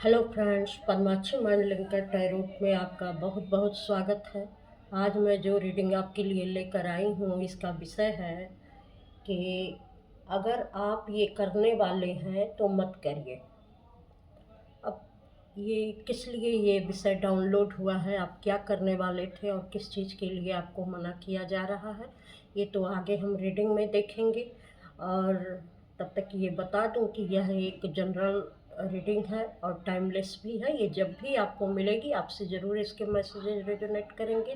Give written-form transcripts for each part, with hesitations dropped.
Hello friends, Paramakshi mind linker tarot में आपका बहुत बहुत स्वागत है। आज मैं जो रीडिंग आपके लिए लेकर आई हूँ, इसका विषय है कि अगर आप ये करने वाले हैं तो मत करिए। अब ये किस लिए ये विषय डाउनलोड हुआ है, आप क्या करने वाले थे और किस चीज़ के लिए आपको मना किया जा रहा है, ये तो आगे हम रीडिंग में देखेंगे। और तब तक ये बता दूं कि यह एक जनरल रीडिंग है और टाइमलेस भी है। ये जब भी आपको मिलेगी आपसे ज़रूर इसके मैसेजेस रेजोनेट करेंगे।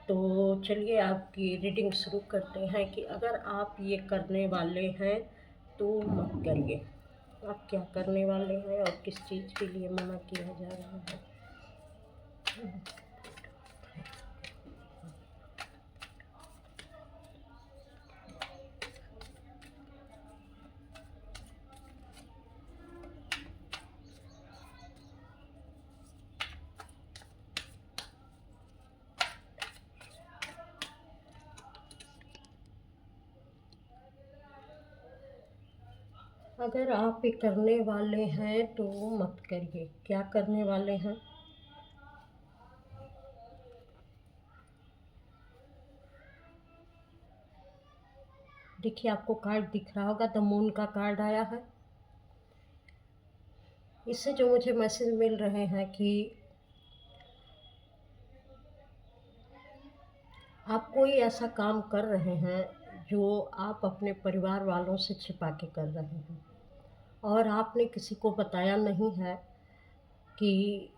तो चलिए आपकी रीडिंग शुरू करते हैं कि अगर आप ये करने वाले हैं तो मत करिए। आप क्या करने वाले हैं और किस चीज़ के लिए मना किया जा रहा है। अगर आप ये करने वाले हैं तो मत करिए। क्या करने वाले हैं? देखिए, आपको कार्ड दिख रहा होगा, द मून का कार्ड आया है। इससे जो मुझे मैसेज मिल रहे हैं कि आप कोई ऐसा काम कर रहे हैं जो आप अपने परिवार वालों से छिपा के कर रहे हैं और आपने किसी को बताया नहीं है। कि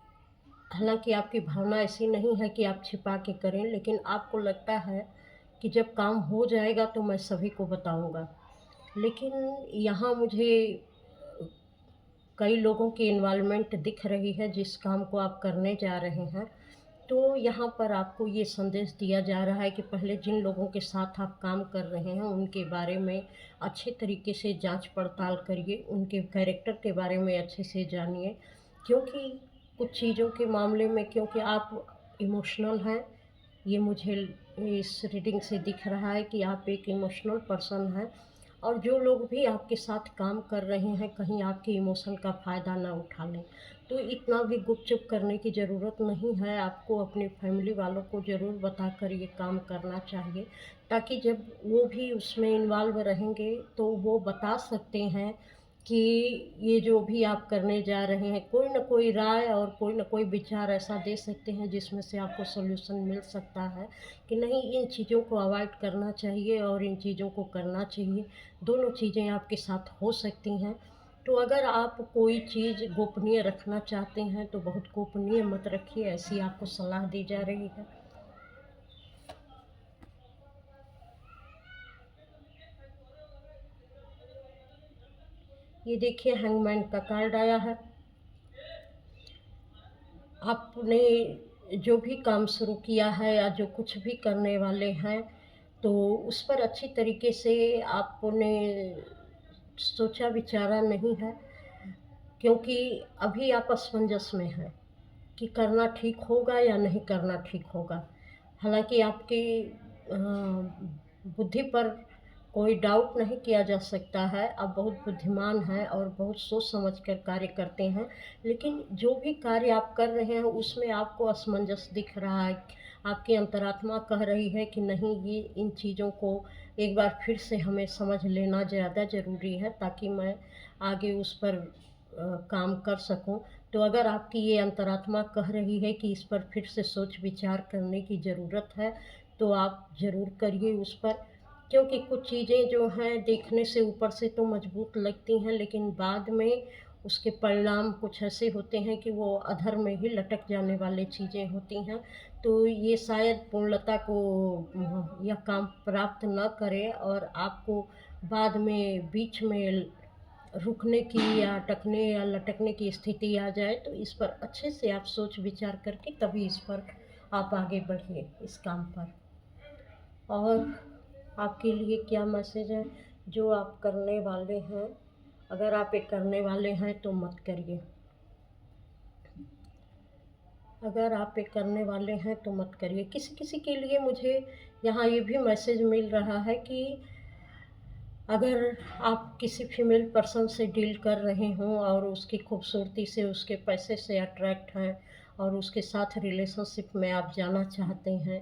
हालांकि आपकी भावना ऐसी नहीं है कि आप छिपा के करें, लेकिन आपको लगता है कि जब काम हो जाएगा तो मैं सभी को बताऊंगा। लेकिन यहाँ मुझे कई लोगों की इन्वॉल्वमेंट दिख रही है जिस काम को आप करने जा रहे हैं। तो यहाँ पर आपको ये संदेश दिया जा रहा है कि पहले जिन लोगों के साथ आप काम कर रहे हैं उनके बारे में अच्छे तरीके से जांच पड़ताल करिए, उनके कैरेक्टर के बारे में अच्छे से जानिए। क्योंकि कुछ चीज़ों के मामले में, क्योंकि आप इमोशनल हैं, ये मुझे इस रीडिंग से दिख रहा है कि आप एक इमोशनल पर्सन हैं। और जो लोग भी आपके साथ काम कर रहे हैं कहीं आपके इमोशन का फ़ायदा ना उठा लें। तो इतना भी गुपचुप करने की ज़रूरत नहीं है। आपको अपनी फैमिली वालों को ज़रूर बताकर ये काम करना चाहिए, ताकि जब वो भी उसमें इन्वॉल्व रहेंगे तो वो बता सकते हैं कि ये जो भी आप करने जा रहे हैं, कोई ना कोई राय और कोई ना कोई विचार ऐसा दे सकते हैं जिसमें से आपको सॉल्यूशन मिल सकता है कि नहीं, इन चीज़ों को अवॉइड करना चाहिए और इन चीज़ों को करना चाहिए। दोनों चीज़ें आपके साथ हो सकती हैं। तो अगर आप कोई चीज़ गोपनीय रखना चाहते हैं तो बहुत गोपनीय मत रखिए, ऐसी आपको सलाह दी जा रही है। ये देखिए, हैंगमैन का कार्ड आया है। आपने जो भी काम शुरू किया है या जो कुछ भी करने वाले हैं, तो उस पर अच्छी तरीके से आपने सोचा विचारा नहीं है। क्योंकि अभी आप असमंजस में हैं कि करना ठीक होगा या नहीं करना ठीक होगा। हालांकि आपकी बुद्धि पर कोई डाउट नहीं किया जा सकता है। आप बहुत बुद्धिमान हैं और बहुत सोच समझ कर कार्य करते हैं। लेकिन जो भी कार्य आप कर रहे हैं उसमें आपको असमंजस दिख रहा है। आपकी अंतरात्मा कह रही है कि नहीं, ये इन चीज़ों को एक बार फिर से हमें समझ लेना ज़्यादा ज़रूरी है, ताकि मैं आगे उस पर काम कर सकूं। तो अगर आपकी ये अंतरात्मा कह रही है कि इस पर फिर से सोच विचार करने की ज़रूरत है, तो आप ज़रूर करिए उस पर। क्योंकि कुछ चीज़ें जो हैं देखने से ऊपर से तो मजबूत लगती हैं, लेकिन बाद में उसके परिणाम कुछ ऐसे होते हैं कि वो अधर में ही लटक जाने वाली चीज़ें होती हैं। तो ये शायद पूर्णता को यह काम प्राप्त न करे और आपको बाद में बीच में रुकने की या अटकने या लटकने की स्थिति आ जाए। तो इस पर अच्छे से आप सोच विचार करके तभी इस पर आप आगे बढ़िए, इस काम पर। और आपके लिए क्या मैसेज है जो आप करने वाले हैं? अगर आप ये करने वाले हैं तो मत करिए। अगर आप ये करने वाले हैं तो मत करिए। किसी किसी के लिए मुझे यहाँ ये भी मैसेज मिल रहा है कि अगर आप किसी फीमेल पर्सन से डील कर रहे हों और उसकी खूबसूरती से, उसके पैसे से अट्रैक्ट हैं और उसके साथ रिलेशनशिप में आप जाना चाहते हैं,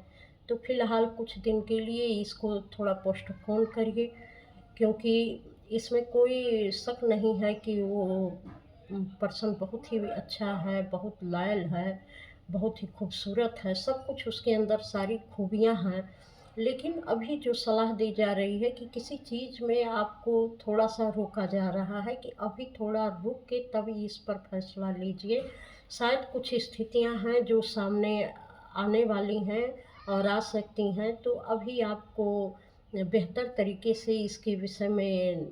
तो फ़िलहाल कुछ दिन के लिए इसको थोड़ा पोस्टपोन करिए, क्योंकि इसमें कोई शक नहीं है कि वो पर्सन बहुत ही अच्छा है, बहुत लॉयल है, बहुत ही खूबसूरत है, सब कुछ उसके अंदर सारी खूबियाँ हैं। लेकिन अभी जो सलाह दी जा रही है कि किसी चीज़ में आपको थोड़ा-सा रोका जा रहा है कि अभी थोड़ा रुक के तभी इस पर फैसला लीजिए। शायद कुछ स्थितियाँ हैं जो सामने आने वाली हैं और आ सकती हैं, तो अभी आपको बेहतर तरीके से इसके विषय में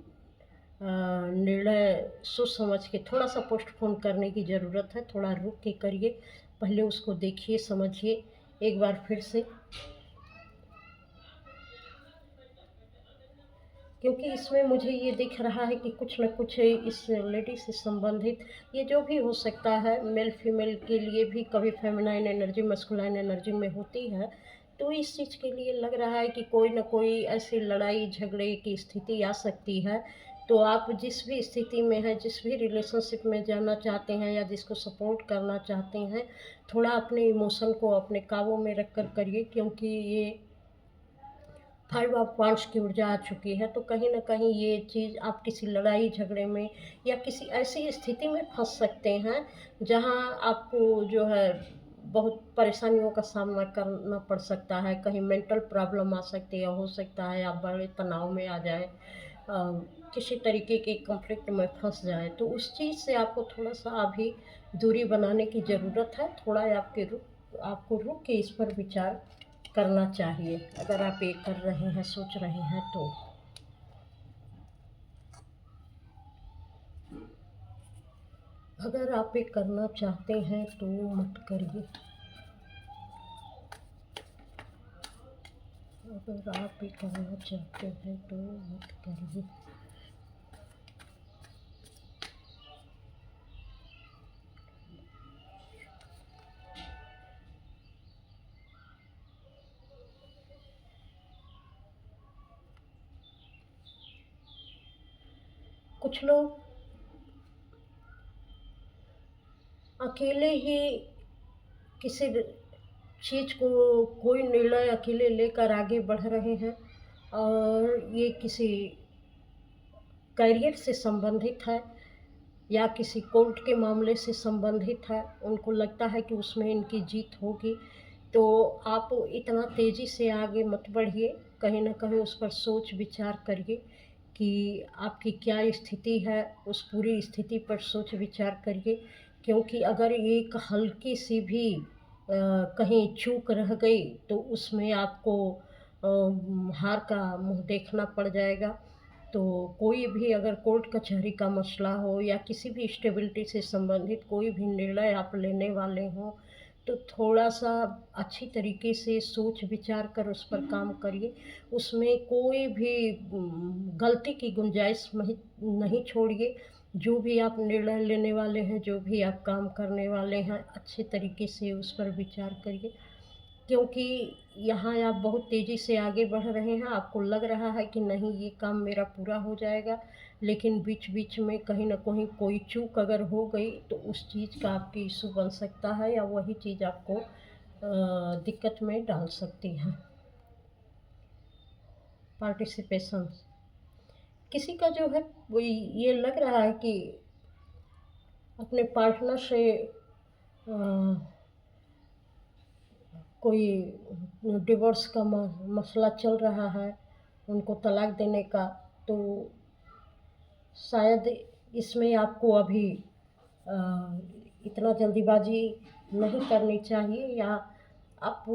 निर्णय सोच समझ के थोड़ा-सा पोस्टपोन करने की ज़रूरत है, थोड़ा रुक के करिए। पहले उसको देखिए, समझिए एक बार फिर से, क्योंकि इसमें मुझे ये दिख रहा है कि कुछ न कुछ इस लेडी से संबंधित, ये जो भी हो सकता है, मेल फीमेल के लिए भी कभी फेमिनाइन एनर्जी मस्कुलाइन एनर्जी में होती है, तो इस चीज़ के लिए लग रहा है कि कोई न कोई ऐसी लड़ाई झगड़े की स्थिति आ सकती है। तो आप जिस भी स्थिति में हैं, जिस भी रिलेशनशिप में जाना चाहते हैं या जिसको सपोर्ट करना चाहते हैं, थोड़ा अपने इमोशन को अपने काबू में रख कर करिए, क्योंकि ये 5 ऑफ वांड्स की ऊर्जा आ चुकी है, तो कहीं न कहीं ये चीज़ आप किसी लड़ाई झगड़े में या किसी ऐसी स्थिति में फँस सकते हैं, जहाँ आपको जो है बहुत परेशानियों का सामना करना पड़ सकता है। कहीं मेंटल प्रॉब्लम आ सकती है, हो सकता है आप बड़े तनाव में आ जाएँ, किसी तरीके के कॉन्फ्लिक्ट में फँस जाएँ। तो उस चीज़ से आपको थोड़ा-सा अभी दूरी बनाने की ज़रूरत है। थोड़ा आपको रुक के इस पर विचार करना चाहिए, अगर आप ये कर रहे हैं, सोच रहे हैं तो। अगर आप ये करना चाहते हैं तो मत करिए। अगर आप ये करना चाहते हैं तो मत करिए। कुछ लोग अकेले ही किसी चीज़ को, कोई निर्णय अकेले लेकर आगे बढ़ रहे हैं, और ये किसी करियर से संबंधित है या किसी कोर्ट के मामले से संबंधित है, उनको लगता है कि उसमें इनकी जीत होगी, तो आप इतना तेज़ी से आगे मत बढ़िए। कहीं न कहीं उस पर सोच विचार करिए कि आपकी क्या स्थिति है, उस पूरी स्थिति पर सोच विचार करिए, क्योंकि अगर एक हल्की-सी भी कहीं चूक रह गई, तो उसमें आपको हार का मुँह देखना पड़ जाएगा। तो कोई भी अगर कोर्ट कचहरी का मसला हो या किसी भी स्टेबिलिटी से संबंधित कोई भी निर्णय आप लेने वाले हों, तो थोड़ा-सा अच्छी तरीके से सोच विचार कर उस पर काम करिए। उसमें कोई भी गलती की गुंजाइश नहीं नहीं छोड़िए। जो भी आप निर्णय लेने वाले हैं, जो भी आप काम करने वाले हैं, अच्छे तरीके से उस पर विचार करिए। क्योंकि यहाँ आप बहुत तेज़ी से आगे बढ़ रहे हैं, आपको लग रहा है कि नहीं ये काम मेरा पूरा हो जाएगा, लेकिन बीच-बीच में कहीं न कहीं कोई चूक अगर हो गई, तो उस चीज़ का आपकी इश्यू बन सकता है या वही चीज़ आपको दिक्कत में डाल सकती है। पार्टिसिपेशन, किसी का जो है वो ये लग रहा है कि अपने पार्टनर से अ, कोई डिवोर्स का मसला चल रहा है, उनको तलाक देने का, तो शायद इसमें आपको अभी अ, इतना जल्दीबाजी नहीं करनी चाहिए, या आप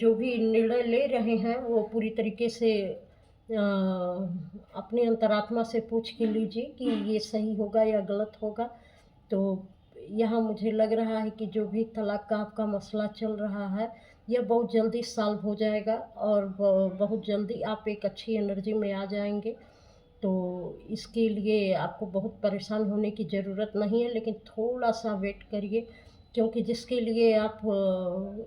जो भी निर्णय ले रहे हैं वो पूरी तरीके से अपनी अंतरात्मा से पूछ के लीजिए कि ये सही होगा या गलत होगा। तो यहाँ मुझे लग रहा है कि जो भी तलाक का आपका मसला चल रहा है, यह बहुत जल्दी सॉल्व हो जाएगा और बहुत जल्दी आप एक अच्छी एनर्जी में आ जाएँगे। तो इसके लिए आपको बहुत परेशान होने की ज़रूरत नहीं है, लेकिन थोड़ा-सा वेट करिए, क्योंकि जिसके लिए आप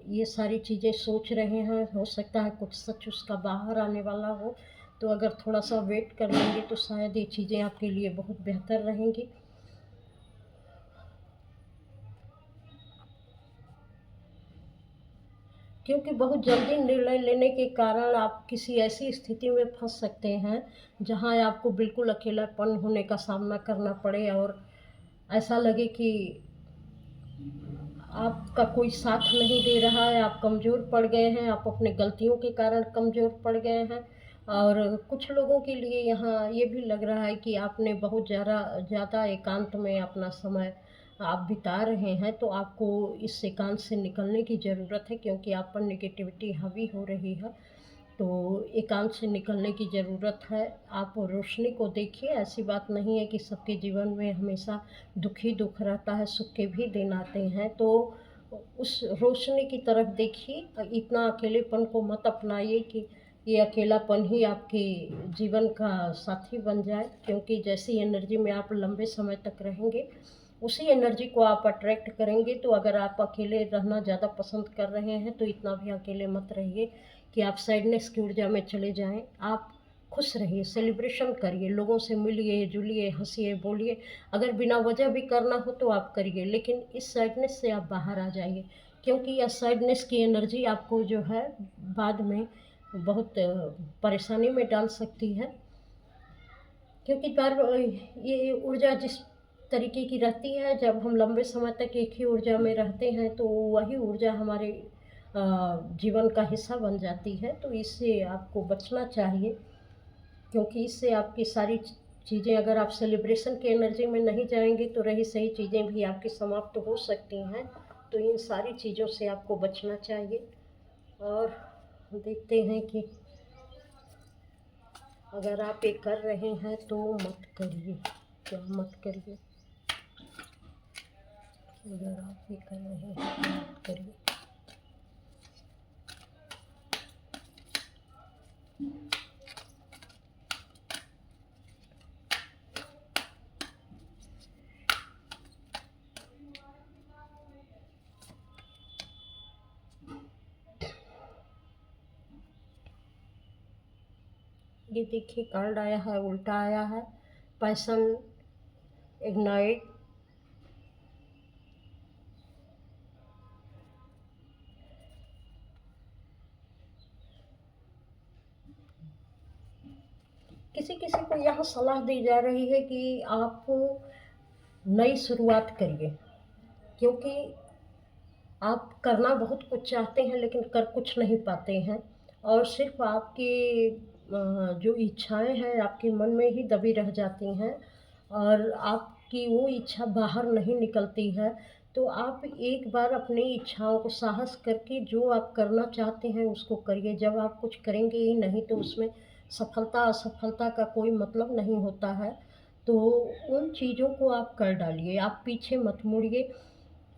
ये सारी चीज़ें सोच रहे हैं, हो सकता है कुछ सच उसका बाहर आने वाला हो। तो अगर थोड़ा सा वेट कर लेंगे तो शायद ये चीज़ें आपके लिए बहुत बेहतर रहेंगी। क्योंकि बहुत जल्दी निर्णय लेने के कारण आप किसी ऐसी स्थिति में फंस सकते हैं जहां आपको बिल्कुल अकेलापन होने का सामना करना पड़े और ऐसा लगे कि आपका कोई साथ नहीं दे रहा है, आप कमज़ोर पड़ गए हैं, आप अपने गलतियों के कारण कमज़ोर पड़ गए हैं। और कुछ लोगों के लिए यहाँ ये भी लग रहा है कि आपने बहुत ज़्यादा ज़्यादा एकांत में अपना समय आप बिता रहे हैं, तो आपको इस एकांत से निकलने की ज़रूरत है क्योंकि आप पर नेगेटिविटी हावी हो रही है। तो एकांत से निकलने की ज़रूरत है। आप रोशनी को देखिए, ऐसी बात नहीं है कि सबके जीवन में हमेशा दुःख ही दुःख रहता है, सुख के भी दिन आते हैं। तो उस रोशनी की तरफ देखिए, इतना अकेलेपन को मत अपनाइए कि ये अकेलापन ही आपके जीवन का साथी बन जाए, क्योंकि जैसी एनर्जी में आप लंबे समय तक रहेंगे, उसी एनर्जी को आप अट्रैक्ट करेंगे। तो अगर आप अकेले रहना ज़्यादा पसंद कर रहे हैं तो इतना भी अकेले मत रहिए कि आप सैडनेस की ऊर्जा में चले जाएं। आप खुश रहिए, सेलिब्रेशन करिए, लोगों से मिलिए जुलिए, हंसिए बोलिए। अगर बिना वजह भी करना हो तो आप करिए, लेकिन इस सैडनेस से आप बाहर आ जाइए, क्योंकि यह सैडनेस की एनर्जी आपको जो है बाद में बहुत परेशानी में डाल सकती है। क्योंकि बार ये ऊर्जा जिस तरीके की रहती है, जब हम लंबे समय तक एक ही ऊर्जा में रहते हैं तो वही ऊर्जा हमारे जीवन का हिस्सा बन जाती है। तो इससे आपको बचना चाहिए, क्योंकि इससे आपकी सारी चीज़ें, अगर आप सेलिब्रेशन की एनर्जी में नहीं जाएंगे तो रही सही चीज़ें भी आपकी समाप्त हो सकती हैं। तो इन सारी चीज़ों से आपको बचना चाहिए। और देखते हैं कि अगर आप ये कर रहे हैं तो मत करिए, क्या मत करिए। अगर आप ये कर रहे हैं तो मत करिए। ये देखिए, कार्ड आया है, उल्टा आया है, पैशन इग्नाइट। किसी किसी को यहाँ सलाह दी जा रही है कि आप नई शुरुआत करिए, क्योंकि आप करना बहुत कुछ चाहते हैं लेकिन कर कुछ नहीं पाते हैं, और सिर्फ आपकी जो इच्छाएं हैं आपके मन में ही दबी रह जाती हैं और आपकी वो इच्छा बाहर नहीं निकलती है। तो आप एक बार अपनी इच्छाओं को साहस करके जो आप करना चाहते हैं उसको करिए। जब आप कुछ करेंगे ही नहीं तो उसमें सफलता असफलता का कोई मतलब नहीं होता है। तो उन चीज़ों को आप कर डालिए, आप पीछे मत मुड़िए।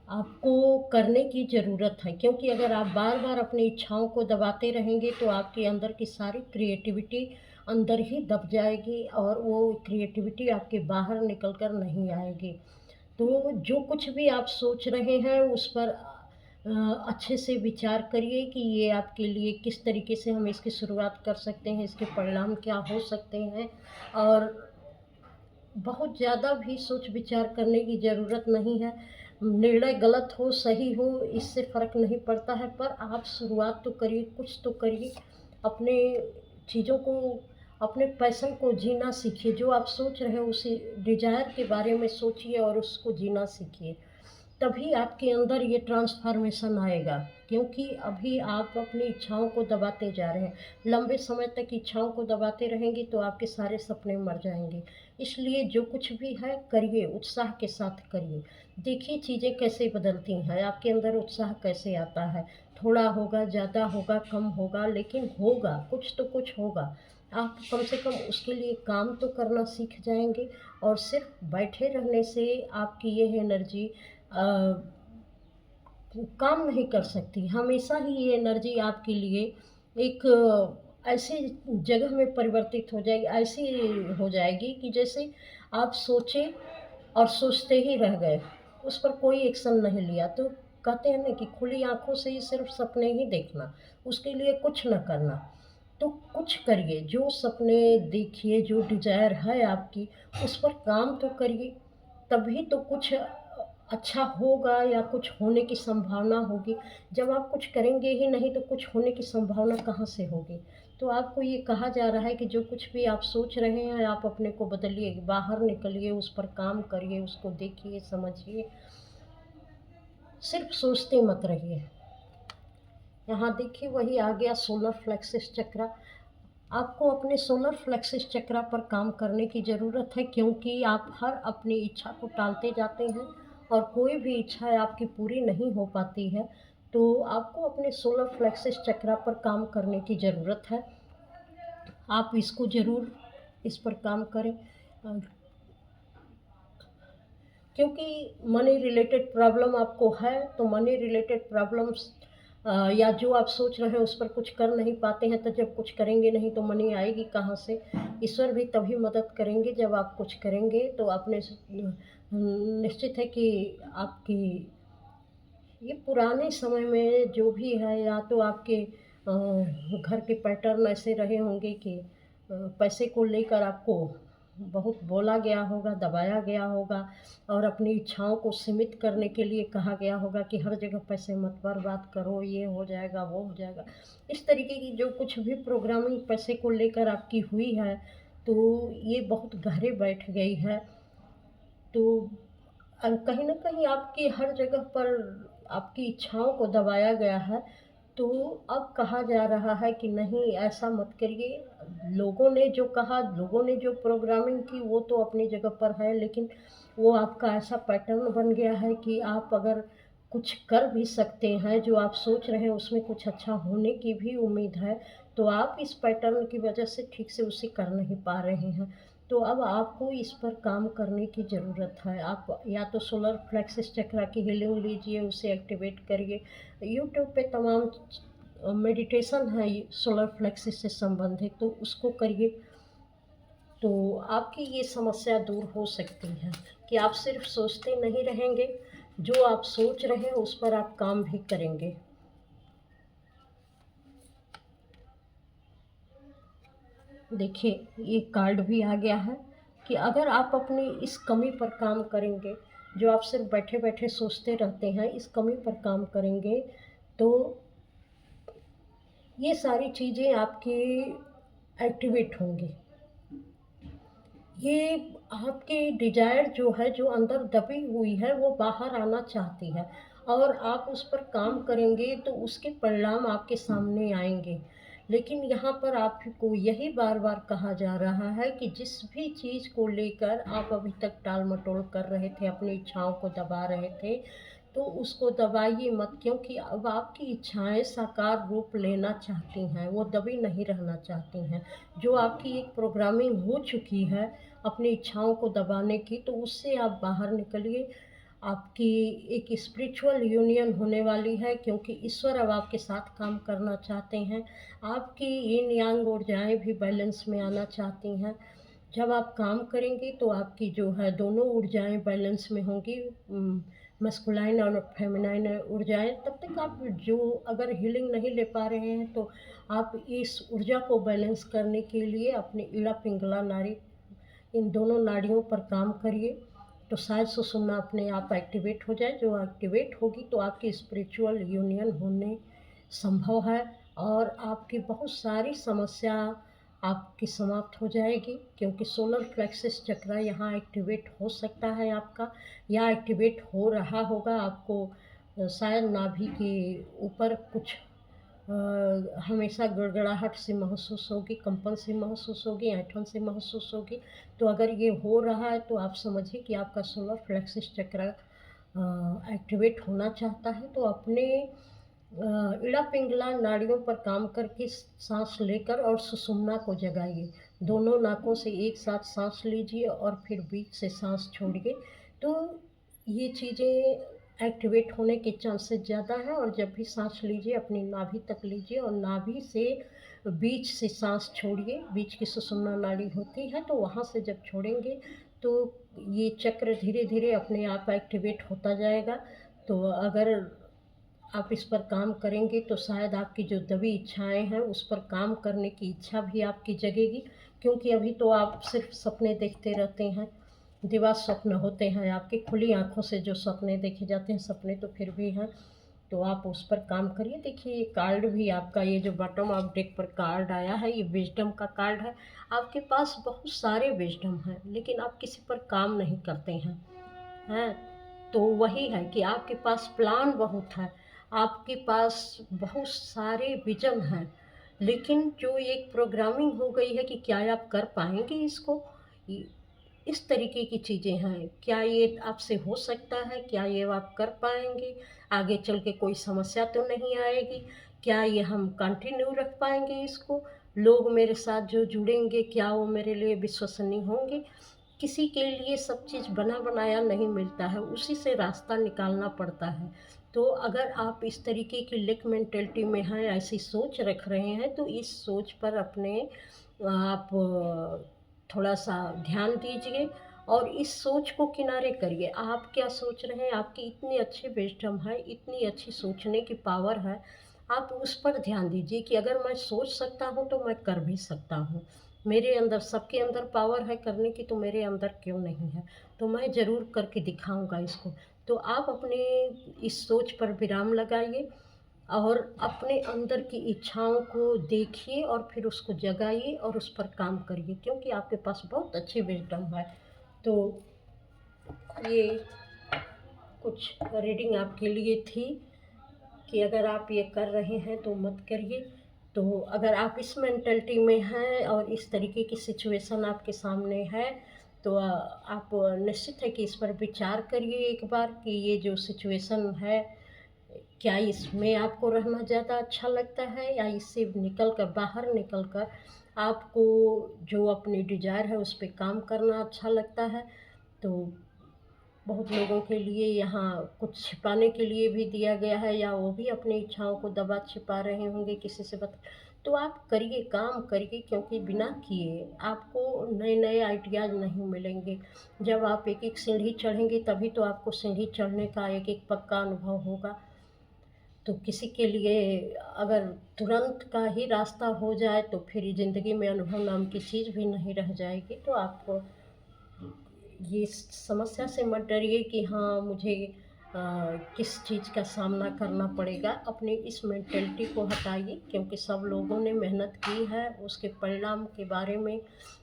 आपको करने की ज़रूरत है, क्योंकि अगर आप बार बार अपनी इच्छाओं को दबाते रहेंगे तो आपके अंदर की सारी क्रिएटिविटी अंदर ही दब जाएगी और वो क्रिएटिविटी आपके बाहर निकल कर नहीं आएगी। तो जो कुछ भी आप सोच रहे हैं उस पर अच्छे से विचार करिए कि ये आपके लिए किस तरीके से हम इसकी शुरुआत कर सकते हैं, इसके परिणाम क्या हो सकते हैं। और बहुत ज़्यादा भी सोच विचार करने की ज़रूरत नहीं है। निर्णय गलत हो सही हो इससे फ़र्क नहीं पड़ता है, पर आप शुरुआत तो करिए, कुछ तो करिए। अपने चीज़ों को, अपने पैशन को जीना सीखिए। जो आप सोच रहे हो उसी डिज़ायर के बारे में सोचिए और उसको जीना सीखिए। तभी आपके अंदर ये ट्रांसफॉर्मेशन आएगा, क्योंकि अभी आप अपनी इच्छाओं को दबाते जा रहे हैं। लंबे समय तक इच्छाओं को दबाते रहेंगे तो आपके सारे सपने मर जाएंगे। इसलिए जो कुछ भी है करिए, उत्साह के साथ करिए। देखिए चीज़ें कैसे बदलती हैं, आपके अंदर उत्साह कैसे आता है। थोड़ा होगा, ज़्यादा होगा, कम होगा, लेकिन होगा, कुछ तो कुछ होगा। आप कम से कम उसके लिए काम तो करना सीख जाएंगे। और सिर्फ बैठे रहने से आपकी यह एनर्जी काम नहीं कर सकती। हमेशा ही ये एनर्जी आपके लिए एक ऐसी जगह में परिवर्तित हो जाएगी, ऐसी हो जाएगी कि जैसे आप सोचे और सोचते ही रह गए, उस पर कोई एक्शन नहीं लिया। तो कहते हैं ना कि खुली आंखों से ही सिर्फ सपने ही देखना, उसके लिए कुछ न करना। तो कुछ करिए, जो सपने देखिए, जो डिज़ायर है आपकी, उस पर काम तो करिए, तभी तो कुछ अच्छा होगा या कुछ होने की संभावना होगी। जब आप कुछ करेंगे ही नहीं, तो कुछ होने की संभावना कहाँ से होगी? तो आपको ये कहा जा रहा है कि जो कुछ भी आप सोच रहे हैं, आप अपने को बदलिए, बाहर निकलिए, उस पर काम करिए, उसको देखिए, समझिए, सिर्फ़ सोचते मत रहिए। यहाँ देखिए वही आ गया सोलर प्लेक्सिस चक्र। आपको अपने सोलर प्लेक्सिस चक्र पर काम करने की ज़रूरत है, क्योंकि आप हर अपनी इच्छा को टालते जाते हैं और कोई भी इच्छा आपकी पूरी नहीं हो पाती है। तो आपको अपने सोलर प्लेक्सिस चक्र पर काम करने की ज़रूरत है। आप इसको ज़रूर इस पर काम करें, क्योंकि मनी रिलेटेड प्रॉब्लम आपको है, तो मनी रिलेटेड प्रॉब्लम्स या जो आप सोच रहे हैं उस पर कुछ कर नहीं पाते हैं, तो जब कुछ करेंगे नहीं तो मनी आएगी कहाँ से? ईश्वर भी तभी मदद करेंगे जब आप कुछ करेंगे। तो आपने निश्चित है कि आपकी ये पुराने समय में जो भी है, या तो आपके घर के पैटर्न ऐसे रहे होंगे कि पैसे को लेकर आपको बहुत बोला गया होगा, दबाया गया होगा, और अपनी इच्छाओं को सीमित करने के लिए कहा गया होगा कि हर जगह पैसे मत बर्बाद करो, ये हो जाएगा, वो हो जाएगा। इस तरीके की जो कुछ भी प्रोग्रामिंग पैसे को लेकर आपकी हुई है, तो ये बहुत गहरे बैठ गई है। तो कहीं न कहीं आपकी हर जगह पर आपकी इच्छाओं को दबाया गया है, तो अब कहा जा रहा है कि नहीं, ऐसा मत करिए। लोगों ने जो कहा, लोगों ने जो प्रोग्रामिंग की, वो तो अपनी जगह पर है, लेकिन वो आपका ऐसा पैटर्न बन गया है कि आप अगर कुछ कर भी सकते हैं, जो आप सोच रहे हैं उसमें कुछ अच्छा होने की भी उम्मीद है, तो आप इस पैटर्न की वजह से ठीक से उसे कर नहीं पा रहे हैं। तो अब आपको इस पर काम करने की ज़रूरत है। आप या तो सोलर प्लेक्सिस चक्र की हीलिंग लीजिए, उसे एक्टिवेट करिए। यूट्यूब पे तमाम मेडिटेशन है सोलर प्लेक्सिस से संबंधित, तो उसको करिए। तो आपकी ये समस्या दूर हो सकती है कि आप सिर्फ सोचते नहीं रहेंगे, जो आप सोच रहे हैं उस पर आप काम भी करेंगे। देखिए, ये कार्ड भी आ गया है कि अगर आप अपनी इस कमी पर काम करेंगे, जो आप सिर्फ बैठे-बैठे सोचते रहते हैं, इस कमी पर काम करेंगे, तो ये सारी चीज़ें आपकी एक्टिवेट होंगी। ये आपकी डिज़ायर जो है, जो अंदर दबी हुई है, वो बाहर आना चाहती है, और आप उस पर काम करेंगे तो उसके परिणाम आपके सामने आएँगे। लेकिन यहाँ पर आपको यही बार-बार कहा जा रहा है कि जिस भी चीज़ को लेकर आप अभी तक टाल-मटोल कर रहे थे, अपनी इच्छाओं को दबा रहे थे, तो उसको दबाइए मत, क्योंकि अब आपकी इच्छाएँ साकार रूप लेना चाहती हैं, वो दबी नहीं रहना चाहती हैं। जो आपकी एक प्रोग्रामिंग हो चुकी है अपनी इच्छाओं को दबाने की, तो उससे आप बाहर निकलिए। आपकी एक स्पिरिचुअल यूनियन होने वाली है, क्योंकि ईश्वर अब आपके साथ काम करना चाहते हैं। आपकी यिन यांग ऊर्जाएँ भी बैलेंस में आना चाहती हैं। जब आप काम करेंगे तो आपकी जो है दोनों ऊर्जाएँ बैलेंस में होंगी, मस्कुलाइन और फेमिनाइन ऊर्जाएँ। तब तक आप जो अगर हीलिंग नहीं ले पा रहे हैं, तो आप इस ऊर्जा को बैलेंस करने के लिए अपनी इड़ा पिंगला नाड़ी, इन दोनों नाड़ियों पर काम करिए, तो शायद सुषुम्ना अपने आप एक्टिवेट हो जाए। जो एक्टिवेट होगी तो आपकी स्पिरिचुअल यूनियन होने संभव है, और आपकी बहुत सारी समस्या आपकी समाप्त हो जाएगी, क्योंकि सोलर प्लेक्सिस चक्र यहाँ एक्टिवेट हो सकता है आपका, या एक्टिवेट हो रहा होगा आपको। शायद नाभि के ऊपर कुछ हमेशा गड़गड़ाहट सी महसूस होगी, कंपन सी महसूस होगी, ऐंठन सी महसूस होगी। तो अगर ये हो रहा है तो आप समझिए कि आपका सोलर प्लेक्सिस चक्र एक्टिवेट होना चाहता है। तो अपने इड़ा पिंगला नाड़ियों पर काम करके सांस लेकर और सुषुम्ना को जगाइए। दोनों नाकों से एक साथ सांस लीजिए और फिर बीच से सांस छोड़िए। तो ये चीज़ें एक्टिवेट होने के चांसेस ज़्यादा हैं। और जब भी सांस लीजिए अपनी नाभि तक लीजिए, और नाभि से बीच से सांस छोड़िए। बीच की सुषुम्ना नाड़ी होती है, तो वहाँ से जब छोड़ेंगे तो ये चक्र धीरे धीरे अपने आप एक्टिवेट होता जाएगा। तो अगर आप इस पर काम करेंगे तो शायद आपकी जो दबी इच्छाएं हैं उस पर काम करने की इच्छा भी आपकी जगेगी। क्योंकि अभी तो आप सिर्फ सपने देखते रहते हैं, दिवा स्वप्न होते हैं आपकी, खुली आंखों से जो सपने देखे जाते हैं सपने तो फिर भी हैं। तो आप उस पर काम करिए। देखिए ये कार्ड भी आपका, ये जो बॉटम ऑफ डेक पर कार्ड आया है ये विजडम का कार्ड है। आपके पास बहुत सारे विजडम हैं लेकिन आप किसी पर काम नहीं करते हैं, हैं। तो वही है कि आपके पास प्लान बहुत है, आपके पास बहुत सारे विजन हैं, लेकिन जो एक प्रोग्रामिंग हो गई है कि क्या आप कर पाएंगे इसको, ये- इस तरीके की चीज़ें हैं। क्या ये आपसे हो सकता है, क्या ये आप कर पाएंगे, आगे चल के कोई समस्या तो नहीं आएगी, क्या ये हम कंटिन्यू रख पाएंगे इसको, लोग मेरे साथ जो जुड़ेंगे क्या वो मेरे लिए विश्वसनीय होंगे। किसी के लिए सब चीज़ बना बनाया नहीं मिलता है, उसी से रास्ता निकालना पड़ता है। तो अगर आप इस तरीके की लेक मेंटेलिटी में हैं, ऐसी सोच रख रहे हैं, तो इस सोच पर अपने आप थोड़ा सा ध्यान दीजिए और इस सोच को किनारे करिए। आप क्या सोच रहे हैं, आपकी इतनी अच्छी विजडम है, इतनी अच्छी सोचने की पावर है, आप उस पर ध्यान दीजिए कि अगर मैं सोच सकता हूँ तो मैं कर भी सकता हूँ। मेरे अंदर, सबके अंदर पावर है करने की, तो मेरे अंदर क्यों नहीं है, तो मैं ज़रूर करके दिखाऊंगा इसको। तो आप अपने इस सोच पर विराम लगाइए और अपने अंदर की इच्छाओं को देखिए और फिर उसको जगाइए और उस पर काम करिए, क्योंकि आपके पास बहुत अच्छी विजडम है। तो ये कुछ रीडिंग आपके लिए थी कि अगर आप ये कर रहे हैं तो मत करिए। तो अगर आप इस मेंटलिटी में हैं और इस तरीके की सिचुएशन आपके सामने है, तो आप निश्चित है कि इस पर विचार करिए एक बार कि ये जो सिचुएशन है, क्या इसमें आपको रहना ज़्यादा अच्छा लगता है या इससे निकल कर, बाहर निकल कर आपको जो अपनी डिज़ायर है उस पे काम करना अच्छा लगता है। तो बहुत लोगों के लिए यहाँ कुछ छिपाने के लिए भी दिया गया है, या वो भी अपनी इच्छाओं को दबा छिपा रहे होंगे किसी से बता। तो आप करिए, काम करिए, क्योंकि बिना किए आपको नए नए आइडियाज़ नहीं मिलेंगे। जब आप एक एक सीढ़ी चढ़ेंगे तभी तो आपको सीढ़ी चढ़ने का एक एक पक्का अनुभव होगा। तो किसी के लिए अगर तुरंत का ही रास्ता हो जाए तो फिर ज़िंदगी में अनुभव नाम की चीज़ भी नहीं रह जाएगी। तो आपको ये समस्या से मत डरिए कि हाँ मुझे किस चीज़ का सामना करना पड़ेगा। अपनी इस मेंटेलिटी को हटाइए, क्योंकि सब लोगों ने मेहनत की है, उसके परिणाम के बारे में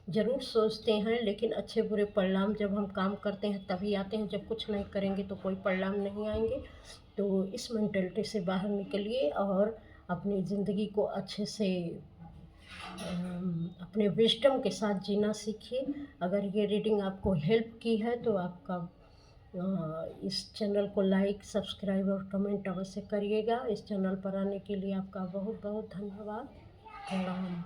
ज़रूर सोचते हैं, लेकिन अच्छे बुरे परिणाम जब हम काम करते हैं तभी आते हैं, जब कुछ नहीं करेंगे तो कोई परिणाम नहीं आएंगे। तो इस मेंटेलिटी से बाहर निकलिए और अपनी ज़िंदगी को अच्छे से अपने विजडम के साथ जीना सीखिए। अगर ये रीडिंग आपको हेल्प की है तो आपका इस चैनल को लाइक, सब्सक्राइब और कमेंट अवश्य करिएगा। इस चैनल पर आने के लिए आपका बहुत बहुत धन्यवाद। प्रणाम।